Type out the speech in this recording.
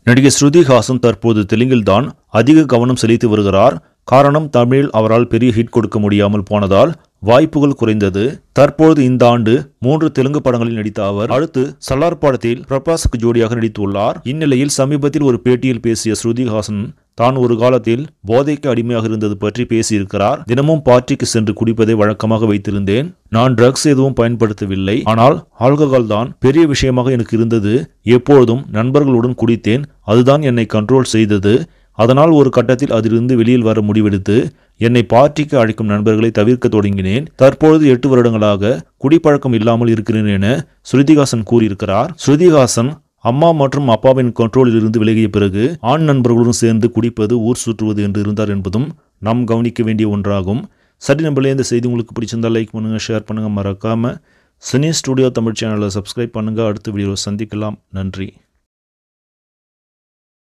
நடிகை ஸ்ருதி ஹாசன் தற்போது தெலுங்கில்தான் அதிக கவனம் செலுத்தி வருகிறார். காரணம், தமிழில் அவரால் பெரிய ஹிட் கொடுக்க முடியாமல் போனதால் வாய்ப்புகள் குறைந்தது. தற்போது இந்த ஆண்டு 3 தெலுங்கு படங்களில் நடித்த அவர் அடுத்து சலார் படத்தில் பிரபாஸுக்கு ஜோடியாக நடித்துள்ளார். இந்நிலையில் சமீபத்தில் ஒரு பேட்டியில் பேசிய ஸ்ருதி ஹாசன் தான் ஒரு காலத்தில் போதைக்கு அடிமையாக இருந்தது பற்றி பேசியிருக்கிறார். தினமும் பார்ட்டிக்கு சென்று குடிப்பதை வழக்கமாக வைத்திருந்தேன். நான் ட்ரக்ஸ் எதுவும் பயன்படுத்தவில்லை. ஆனால் ஆல்கஹால் தான் பெரிய விஷயமாக எனக்கு இருந்தது. எப்பொழுதும் நண்பர்களுடன் குடித்தேன். அதுதான் என்னை கண்ட்ரோல் செய்தது. அதனால் ஒரு கட்டத்தில் அதிலிருந்து வெளியில் வர முடிவெடுத்து என்னை பார்ட்டிக்கு அழைக்கும் நண்பர்களை தவிர்க்க தொடங்கினேன். தற்பொழுது 8 வருடங்களாக குடிப்பழக்கம் இல்லாமல் இருக்கிறேன் என ஸ்ருதிஹாசன் கூறியிருக்கிறார். ஸ்ருதிஹாசன் அம்மா மற்றும் அப்பாவின் கண்ட்ரோலில் இருந்து விலகிய பிறகு ஆண் நண்பர்களுடன் சேர்ந்து குடிப்பது, ஊர் சுற்றுவது என்று இருந்தார் என்பதும் நாம் கவனிக்க வேண்டிய ஒன்றாகும். சரி நம்பளே, இந்த செய்தி உங்களுக்கு பிடிச்சிருந்தா லைக் பண்ணுங்க, ஷேர் பண்ணுங்க, மறக்காம சினி ஸ்டுடியோ தமிழ் சேனலை சப்ஸ்கிரைப் பண்ணுங்க. அடுத்த வீடியோவில் சந்திக்கலாம். நன்றி.